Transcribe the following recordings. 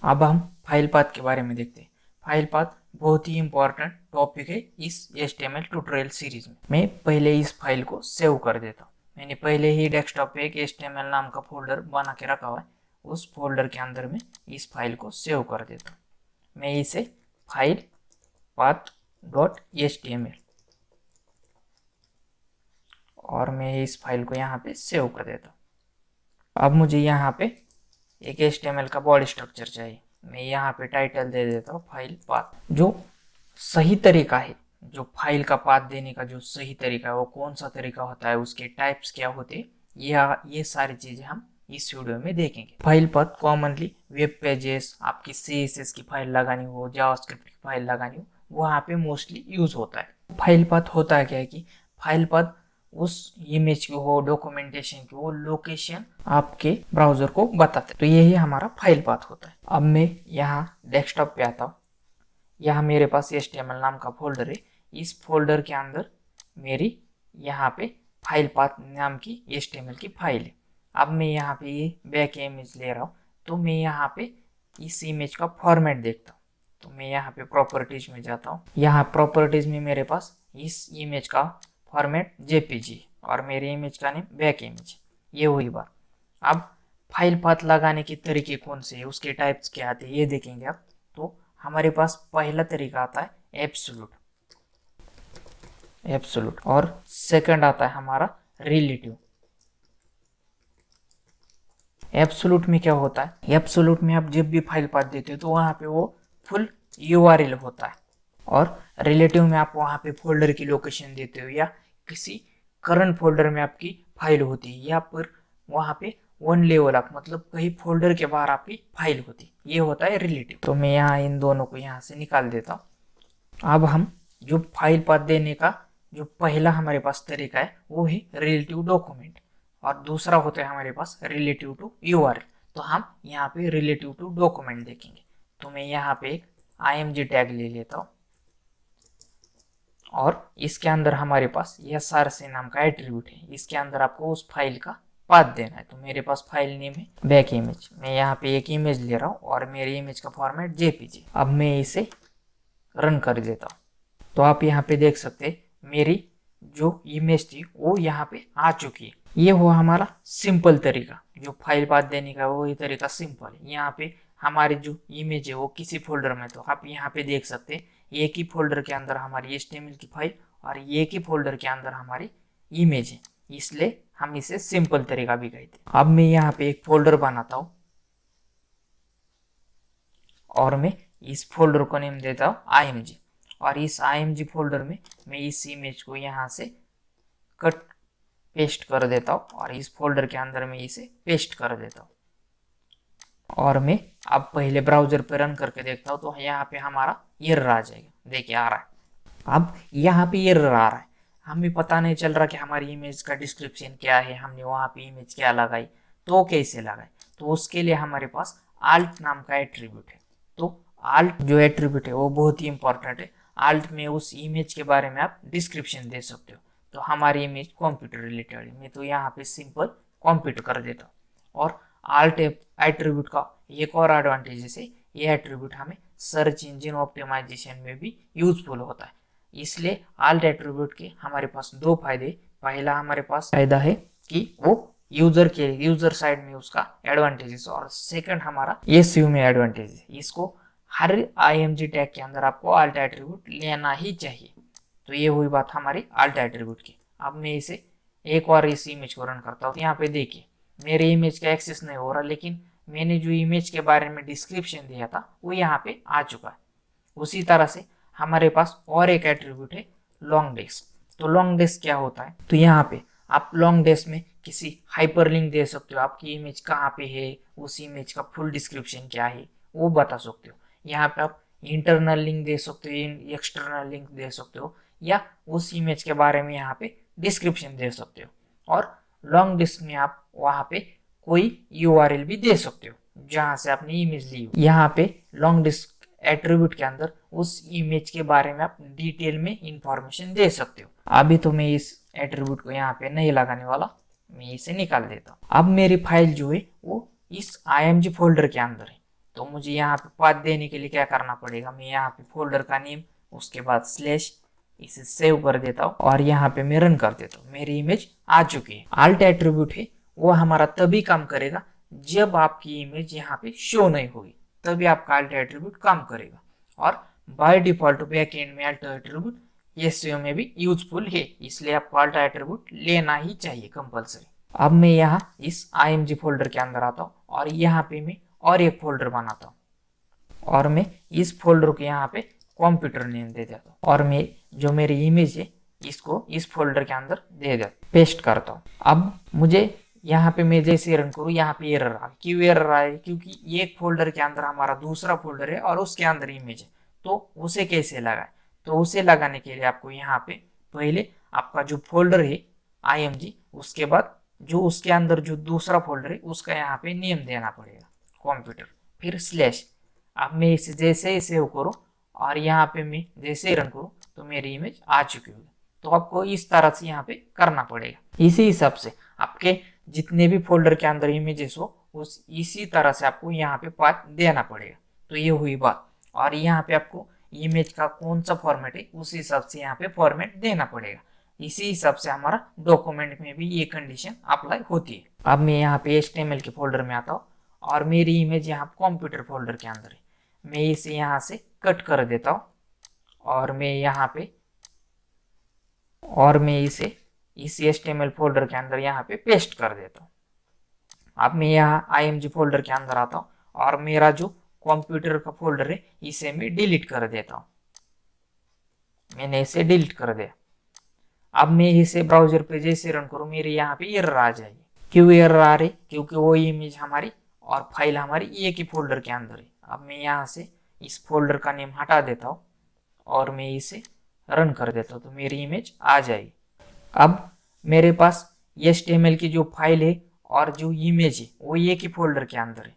अब हम file path के बारे में देखते हैं। फाइल पाथ बहुत ही इंपॉर्टेंट टॉपिक है इस HTML ट्यूटोरियल सीरीज में। मैं पहले इस फाइल को सेव कर देता हूँ। मैंने पहले ही डेस्कटॉप पे एक HTML नाम का फोल्डर बना के रखा हुआ है। उस फोल्डर के अंदर में इस फाइल को सेव कर देता हूँ। मैं इसे फाइल पाथ डॉट HTML और मैं इस फाइल को यहाँ पे सेव कर देता हूँ। अब मुझे यहाँ पे एक HTML का बॉडी स्ट्रक्चर चाहिए। मैं यहाँ पे टाइटल दे देता हूँ फाइल पाथ। जो सही तरीका है, जो फाइल का पाथ देने का जो सही तरीका है वो कौन सा तरीका होता है, उसके टाइप्स क्या होते हैं, ये सारी चीजें हम इस वीडियो में देखेंगे। File path commonly web pages, आपकी CSS की फाइल लगानी हो, जावास्क्रिप्ट की फाइल लगानी हो, वहाँ पे मोस्टली यूज होता है। फाइल पाथ होता है क्या है कि फाइल पाथ उस इमेज की हो, डॉक्यूमेंटेशन की हो, लोकेशन आपके ब्राउजर को बताते हैं। तो यही हमारा फाइल पाथ होता है। अब मैं यहाँ डेस्कटॉप पे आता हूँ। यहाँ मेरे पास HTML नाम का फोल्डर है। इस फोल्डर के अंदर मेरी यहाँ पे फाइल पाथ नाम की HTML की फाइल है। अब मैं यहाँ पे ये बैक इमेज ले रहा हूँ, तो मैं यहाँ पे इस इमेज का फॉर्मेट देखता हूँ। तो मैं यहाँ पे प्रॉपर्टीज में जाता हूँ। यहाँ प्रॉपर्टीज में मेरे पास इस इमेज का फॉर्मेट JPG और मेरी इमेज का नेम बैक इमेज। ये हुई बात। अब फाइल पाथ लगाने के तरीके कौन से है, उसके टाइप्स क्या आते हैं, ये देखेंगे आप। तो हमारे पास पहला तरीका आता है एब्सोल्यूट और सेकंड आता है हमारा रिलेटिव। एब्सोल्यूट में क्या होता है, एब्सोल्यूट में आप जब भी फाइल पाथ देते हो तो वहां पे वो फुल URL होता है, और रिलेटिव में आप वहां पे फोल्डर की लोकेशन देते हो या किसी करंट फोल्डर में आपकी फाइल होती है, या पर वहां पे वन लेवल आप मतलब कहीं फोल्डर के बाहर आपकी फाइल होती, ये होता है रिलेटिव। तो मैं यहाँ इन दोनों को यहाँ से निकाल देता हूँ। अब हम जो फाइल पाथ देने का जो पहला हमारे पास तरीका है वो है रिलेटिव डॉक्यूमेंट, और दूसरा होता है हमारे पास रिलेटिव टू URL। तो हम यहाँ पे रिलेटिव टू डॉक्यूमेंट देखेंगे। तो मैं यहाँ पे एक IMG टैग ले लेता हूँ, और इसके अंदर हमारे पास यह src नाम का एट्रीब्यूट है। इसके अंदर आपको उस फाइल का पाथ देना है। तो मेरे पास फाइल नेम है बैक इमेज। मैं यहाँ पे एक इमेज ले रहा हूँ और मेरी इमेज का फॉर्मेट JPG। अब मैं इसे रन कर देता हूँ। तो आप यहाँ पे देख सकते हैं मेरी जो इमेज थी वो यहाँ पे आ चुकी है। ये हुआ हमारा सिंपल तरीका, जो फाइल पाथ देने का वही तरीका सिंपल है। यहाँ पे हमारी जो इमेज है वो किसी फोल्डर में, तो आप यहाँ पे देख सकते हैं एक ही फोल्डर के अंदर हमारी HTML की फाइल और एक ही फोल्डर के अंदर हमारी इमेज है, इसलिए हम इसे सिंपल तरीका भी कहते हैं। अब मैं यहाँ पे एक फोल्डर बनाता हूँ और मैं इस फोल्डर को नेम देता हूँ IMG, और इस IMG फोल्डर में मैं इस इमेज को यहाँ से कट पेस्ट कर देता हूँ और इस फोल्डर के अंदर में इसे पेस्ट कर देता हूँ। और मैं अब पहले ब्राउजर पे रन करके देखता हूँ, तो यहाँ पे हमारा एरर आ जाएगा। देखिए आ रहा है, अब यहाँ पे एरर आ रहा है। हमें पता नहीं चल रहा कि हमारी इमेज का डिस्क्रिप्शन क्या है, हमने वहाँ पे इमेज क्या लगाई, तो कैसे लगाई। तो उसके लिए हमारे पास आल्ट नाम का एट्रीब्यूट है। तो आल्ट जो एट्रीब्यूट है वो बहुत ही इंपॉर्टेंट है। आल्ट में उस इमेज के बारे में आप डिस्क्रिप्शन दे सकते हो। तो हमारी इमेज कंप्यूटर रिलेटेड है, मैं तो यहाँ पे सिंपल कंप्यूटर कर देता हूँ। और आल्ट एट्रीब्यूट का एक और एडवांटेज है, ये एट्रीब्यूट हमें सर्च इंजन ऑप्टिमाइजेशन में भी यूजफुल होता है। इसलिए आल्ट एट्रीब्यूट के हमारे पास दो फायदे। पहला हमारे पास फायदा है कि वो यूजर साइड में उसका एडवांटेजेस, और सेकंड हमारा SEO में एडवांटेज है। इसको हर IMG टैग के अंदर आपको आल्ट एट्रीब्यूट लेना ही चाहिए। तो ये हुई बात हमारी आल्ट एट्रीब्यूट की। अब मैं इसे एक बार इस इमेज को रन करता हूँ। यहाँ पे देखिए मेरे इमेज का एक्सेस नहीं हो रहा, लेकिन मैंने जो इमेज के बारे में डिस्क्रिप्शन दिया था वो यहाँ पे आ चुका है। उसी तरह से हमारे पास और एक एट्रीब्यूट है लॉन्ग डेस्क। तो लॉन्ग डेस्क क्या होता है, तो यहाँ पे आप लॉन्ग डेस्क में किसी हाइपरलिंक दे सकते हो, आपकी इमेज कहाँ पे है, उस इमेज का फुल डिस्क्रिप्शन क्या है वो बता सकते हो। यहाँ पे आप इंटरनल लिंक दे सकते हो, एक्सटर्नल लिंक दे सकते हो, या उस इमेज के बारे में यहाँ पे डिस्क्रिप्शन दे सकते हो। और लॉन्ग डिस्क में आप वहाँ पे कोई URL भी दे सकते हो जहाँ से आपने इमेज ली हो। यहाँ पे लॉन्ग डिस्क एट्रीब्यूट के अंदर उस इमेज के बारे में आप डिटेल में इंफॉर्मेशन दे सकते हो। अभी तो मैं इस एट्रीब्यूट को यहाँ पे नहीं लगाने वाला, मैं इसे निकाल देता हूँ। अब मेरी फाइल जो है वो इस IMG फोल्डर के अंदर है। तो मुझे यहाँ पे पाथ देने के लिए क्या करना पड़ेगा, मैं यहाँ पे फोल्डर का नेम, उसके बाद स्लैश, इसे सेव कर देता हूँ और यहाँ पे मैं रन कर देता हूँ। मेरी इमेज आ चुकी है। आल्ट एट्रीब्यूट है वो हमारा तभी काम करेगा जब आपकी इमेज यहाँ पे शो नहीं होगी, तभी आपका आल्ट एट्रीब्यूट काम करेगा। और बाय डिफॉल्ट बैक एंड में आल्ट एट्रीब्यूट एसईओ में भी यूजफुल है, इसलिए आपको आल्ट एट्रीब्यूट लेना ही चाहिए कंपलसरी। अब मैं यहाँ इस IMG फोल्डर के अंदर आता हूँ और यहाँ पे मैं और एक फोल्डर बनाता हूँ और मैं इस फोल्डर को यहाँ पे कंप्यूटर नेम दे देता हूँ और मैं जो मेरी इमेज है इसको इस फोल्डर के अंदर दे देता, पेस्ट करता हूँ। अब मुझे यहाँ पे मैं जैसे रन करूँ यहाँ पे एरर आ, क्यों एरर आए, क्योंकि एक फोल्डर के अंदर हमारा दूसरा फोल्डर है और उसके अंदर इमेज है, तो उसे कैसे लगाए। तो उसे लगाने के लिए आपको यहाँ पे पहले आपका जो फोल्डर है IMG, उसके बाद जो उसके अंदर जो दूसरा फोल्डर है उसका यहाँ पे नेम देना पड़ेगा कंप्यूटर, फिर स्लैश। अब मैं इसे जैसे ही सेव करूँ और यहाँ पे मैं जैसे ही रन करूँ तो मेरी इमेज आ चुकी होगी। तो आपको इस तरह से यहाँ पे करना पड़ेगा। इसी हिसाब से आपके जितने भी फोल्डर के अंदर इमेजेस हो उस इसी तरह से आपको यहाँ पे पाथ देना पड़ेगा। तो ये हुई बात। और यहाँ पे आपको इमेज का कौन सा फॉर्मेट है उस हिसाब से यहाँ पे फॉर्मेट देना पड़ेगा। इसी हिसाब से हमारा डॉक्यूमेंट में भी ये कंडीशन अप्लाई होती है। अब मैं यहाँ पे HTML के फोल्डर में आता हूँ और मेरी इमेज यहाँ कंप्यूटर फोल्डर के अंदर है। मैं इसे यहाँ से कट कर देता हूँ और मैं यहाँ पे इसे इस HTML फोल्डर के अंदर यहाँ पे पेस्ट कर देता हूँ। अब मैं यहाँ IMG फोल्डर के अंदर आता हूँ और मेरा जो कंप्यूटर का फोल्डर है इसे मैं डिलीट कर देता हूँ। मैंने इसे डिलीट कर दिया। अब मैं इसे ब्राउजर पे जैसे रन करूँ मेरे यहाँ पे एरर आ जाएगी। क्यों एरर आ रही, क्योंकि वो इमेज हमारी और फाइल हमारी एक ही फोल्डर के अंदर है। अब मैं यहाँ से इस फोल्डर का नेम हटा देता हूँ और मैं इसे रन कर देता हूँ तो मेरी इमेज आ जाएगी। अब मेरे पास HTML की जो फाइल है और जो इमेज है वो एक ही फोल्डर के अंदर है।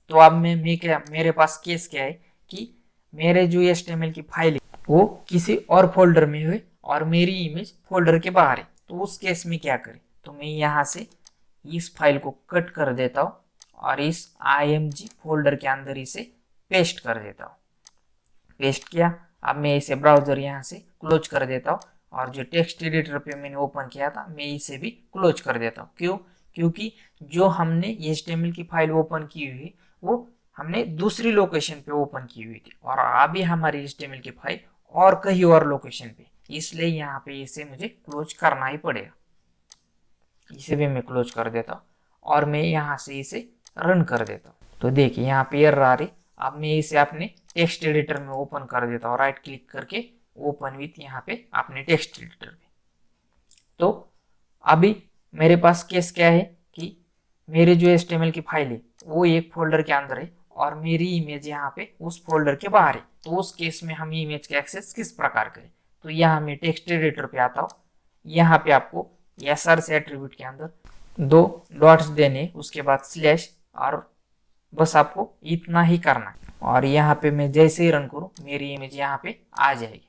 तो अब मैं क्या, मेरे पास केस क्या है कि मेरे जो HTML की फाइल है वो किसी और फोल्डर में है और मेरी इमेज फोल्डर के बाहर है। तो उस केस में क्या करें, तो मैं यहाँ से इस फाइल को कट कर देता हूँ और इस IMG फोल्डर के अंदर इसे पेस्ट कर देता हूँ। पेस्ट किया। अब मैं इसे ब्राउजर यहाँ से क्लोज कर देता हूँ और जो टेक्स्ट एडिटर पे मैंने ओपन किया था मैं इसे भी क्लोज कर देता हूँ। क्यों, क्योंकि जो हमने HTML की फाइल ओपन की हुई है वो हमने दूसरी लोकेशन पे ओपन की हुई थी और अभी हमारी HTML की फाइल और कहीं और लोकेशन पे, इसलिए यहाँ पे इसे मुझे क्लोज करना ही पड़ेगा। इसे भी मैं क्लोज कर देता हूँ और मैं यहाँ से इसे रन कर देता हूँ। तो देखिए यहाँ पे एरर आ रही। अब मैं इसे अपने टेक्स्ट एडिटर में ओपन कर देता हूँ, राइट क्लिक करके ओपन विथ यहाँ पे अपने टेक्स्ट एडिटर में। तो अभी मेरे पास केस क्या है कि मेरे जो HTML की फाइल है वो एक फोल्डर के अंदर है और मेरी इमेज यहाँ पे उस फोल्डर के बाहर है। तो उस केस में हम इमेज का एक्सेस किस प्रकार करें, तो यहाँ मैं टेक्स्ट एडिटर पे आता हूँ। यहाँ पे आपको SRC एट्रीब्यूट के अंदर 2 डॉट्स देने, उसके बाद स्लैश, और बस आपको इतना ही करना है। और यहाँ पे मैं जैसे ही रन करूँ मेरी इमेज यहाँ पे आ जाएगी।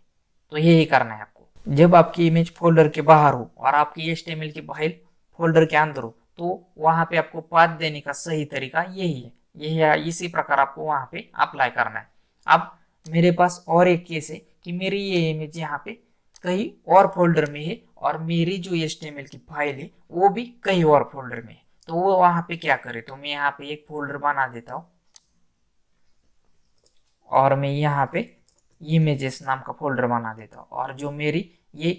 तो यही करना है आपको। जब आपकी इमेज फोल्डर के बाहर हो और आपकी HTML की फाइल फोल्डर के अंदर हो तो वहाँ पे आपको पाथ देने का सही तरीका यही है। इसी प्रकार आपको वहाँ पे अप्लाई करना है। अब मेरे पास और एक केस है कि मेरी ये इमेज यहाँ पे कहीं और फोल्डर में है और मेरी जो HTML की फाइल है वो भी कहीं और फोल्डर में है। तो वो वहाँ पे क्या करे, तो मैं यहाँ पे एक फोल्डर बना देता हूँ और मैं यहाँ पे इमेजेस नाम का फोल्डर बना देता हूँ और जो मेरी ये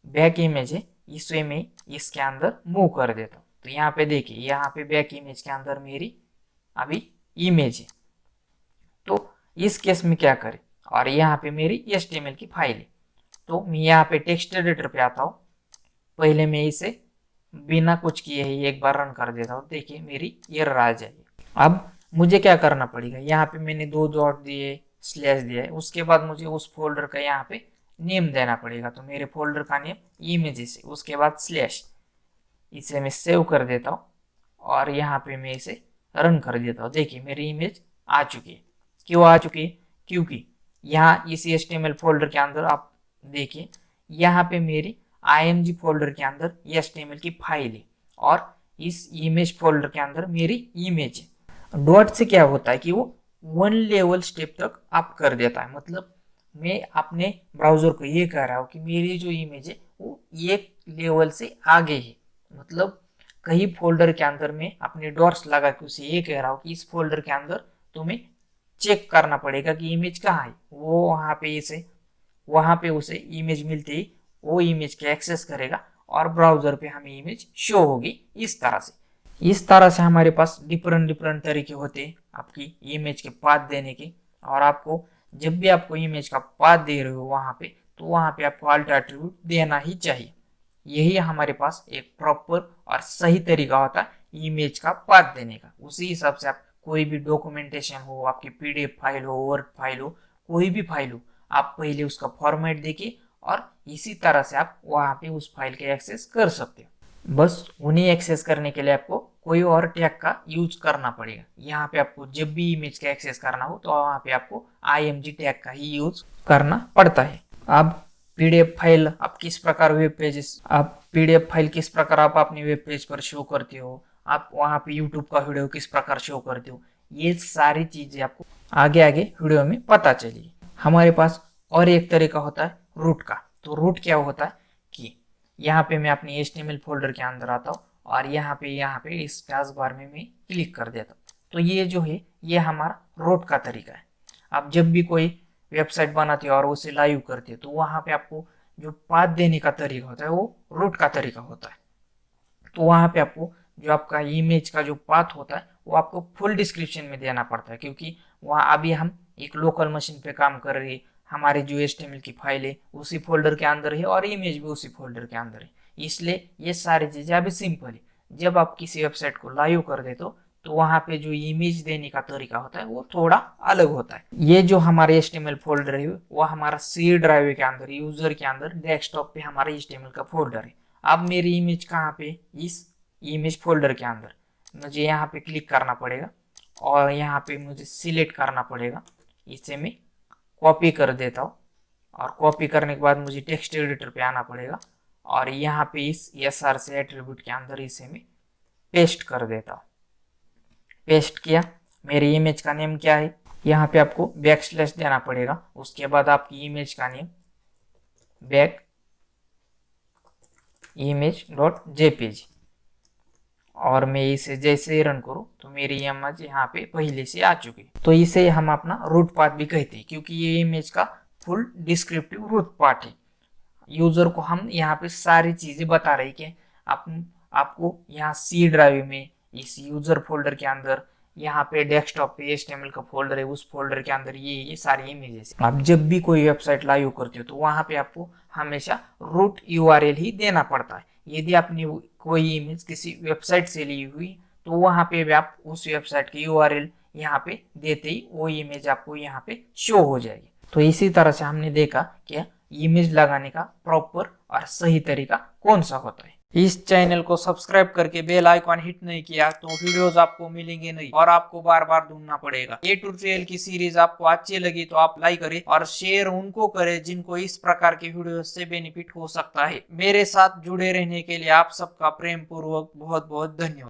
बैक इमेज है इसे मैं इसके अंदर मूव कर देता हूँ। तो यहाँ पे देखिए यहाँ पे बैक इमेज के अंदर मेरी अभी इमेज है। तो इस केस में क्या करें, और यहाँ पे मेरी HTML की फाइल है। तो मैं यहाँ पे टेक्स्ट एडिटर पे आता हूँ। पहले मैं इसे बिना कुछ किए ही एक बार रन कर देता हूँ। देखिए मेरी एरर आ जाएगी। अब मुझे क्या करना पड़ेगा, यहाँ पे मैंने 2 डॉट दिए, स्लैश दिया है, उसके बाद मुझे उस फोल्डर का यहाँ पे नेम देना पड़ेगा। तो मेरे फोल्डर का नेम इमेजेस है, उसके बाद स्लैश, इसे मैं सेव कर देता हूँ और यहाँ पे मैं इसे रन कर देता हूँ। देखिए मेरी इमेज आ चुकी है। क्यों आ चुकी है, क्योंकि यहाँ इस HTML फोल्डर के अंदर आप देखिए यहाँ पे मेरी IMG फोल्डर के अंदर HTML की फाइल है और इस इमेज फोल्डर के अंदर मेरी इमेज है। डॉट से क्या होता है कि वो 1 लेवल स्टेप तक अप कर देता है। मतलब मैं अपने ब्राउजर को ये कह रहा हूँ कि मेरी जो इमेज है वो एक लेवल से आगे है। मतलब कहीं फोल्डर के अंदर में अपने डॉट्स लगा के उसे ये कह रहा हूँ कि इस फोल्डर के अंदर तुम्हें चेक करना पड़ेगा कि इमेज कहाँ है। वो वहाँ पे उसे इमेज मिलते ही वो इमेज के एक्सेस करेगा और ब्राउजर पे हमें इमेज शो होगी। इस तरह से हमारे पास डिफरेंट डिफरेंट तरीके होते हैं आपकी इमेज के पाथ देने के। और आपको जब भी आपको इमेज का पाथ दे रहे हो वहाँ पे, तो वहाँ पे आपको अल्ट एट्रीब्यूट देना ही चाहिए। यही हमारे पास एक प्रॉपर और सही तरीका होता है इमेज का पाथ देने का। उसी हिसाब से आप कोई भी डॉक्यूमेंटेशन हो, आपकी पीडीएफ फाइल हो, वर्ड फाइल हो, कोई भी फाइल हो, आप पहले उसका फॉर्मेट देखिए और इसी तरह से आप वहाँ पे उस फाइल के एक्सेस कर सकते हो। बस उन्हें एक्सेस करने के लिए आपको कोई और टैग का यूज करना पड़ेगा। यहाँ पे आपको जब भी इमेज का एक्सेस करना हो तो वहाँ पे आपको img टैग का ही यूज करना पड़ता है। अब पीडीएफ फाइल आप किस प्रकार आप अपने वेब पेज पर शो करते हो, आप वहाँ पे यूट्यूब का वीडियो किस प्रकार शो करते हो, ये सारी चीजें आपको आगे आगे वीडियो में पता चलेगी। हमारे पास और एक तरीका होता है रूट का। तो रूट क्या होता है कि यहाँ पे मैं अपने HTML फोल्डर के अंदर आता हूँ और यहाँ पे इस टास्क बार में मैं क्लिक कर देता हूँ। तो ये जो है ये हमारा रूट का तरीका है। आप जब भी कोई वेबसाइट बनाते हो और उसे लाइव करते हो तो वहाँ पे आपको जो पाथ देने का तरीका होता है वो रूट का तरीका होता है। तो वहाँ पे आपको जो आपका इमेज का जो पाथ होता है वो आपको फुल डिस्क्रिप्शन में देना पड़ता है, क्योंकि वहाँ अभी हम एक लोकल मशीन पे काम कर रहे हैं। हमारे जो HTML की फाइल है उसी फोल्डर के अंदर है और इमेज भी उसी फोल्डर के अंदर है, इसलिए ये सारी चीजें अभी सिंपल है। जब आप किसी वेबसाइट को लाइव कर देते हो तो वहाँ पे जो इमेज देने का तरीका होता है वो थोड़ा अलग होता है। ये जो हमारे HTML फोल्डर है वो हमारा C ड्राइव के अंदर, यूजर के अंदर डेस्कटॉप पे हमारा HTML का फोल्डर है। अब मेरी इमेज कहाँ पे, इस इमेज फोल्डर के अंदर मुझे यहाँ पे क्लिक करना पड़ेगा और यहाँ पे मुझे सिलेक्ट करना पड़ेगा। इसे मैं कॉपी कर देता हूँ और कॉपी करने के बाद मुझे टेक्स्ट एडिटर पे आना पड़ेगा और यहाँ पे इस src एट्रीब्यूट के अंदर इसे मैं पेस्ट कर देता हूँ। पेस्ट किया। मेरी इमेज का नेम क्या है, यहाँ पे आपको बैकस्लैश देना पड़ेगा। उसके बाद आपकी इमेज का नेम बैक image.jpg और मैं इसे जैसे रन करूँ तो मेरी इमेज यहाँ पे पहले से आ चुकी है। तो इसे हम अपना रूट पाथ भी कहते हैं, क्योंकि ये इमेज का फुल डिस्क्रिप्टिव रूट पाथ है। यूजर को हम यहाँ पे सारी चीजें बता रहे कि आपको यहाँ C ड्राइव में इस यूजर फोल्डर के अंदर, यहाँ पे डेस्कटॉप पे HTML का फोल्डर है, उस फोल्डर के अंदर ये सारी इमेजेस। आप जब भी कोई वेबसाइट लाइव करते हो तो वहाँ पे आपको हमेशा रूट URL ही देना पड़ता है। यदि आपने कोई इमेज किसी वेबसाइट से ली हुई तो वहाँ पे भी आप उस वेबसाइट की URL यहाँ पे देते ही वो इमेज आपको यहाँ पे शो हो जाएगी। तो इसी तरह से हमने देखा कि इमेज लगाने का प्रॉपर और सही तरीका कौन सा होता है। इस चैनल को सब्सक्राइब करके बेल आइकॉन हिट नहीं किया तो वीडियोस आपको मिलेंगे नहीं और आपको बार बार ढूंढना पड़ेगा। ये ट्यूटोरियल की सीरीज आपको अच्छी लगी तो आप लाइक करें और शेयर उनको करें जिनको इस प्रकार के वीडियो से बेनिफिट हो सकता है। मेरे साथ जुड़े रहने के लिए आप सबका प्रेम पूर्वक बहुत बहुत धन्यवाद।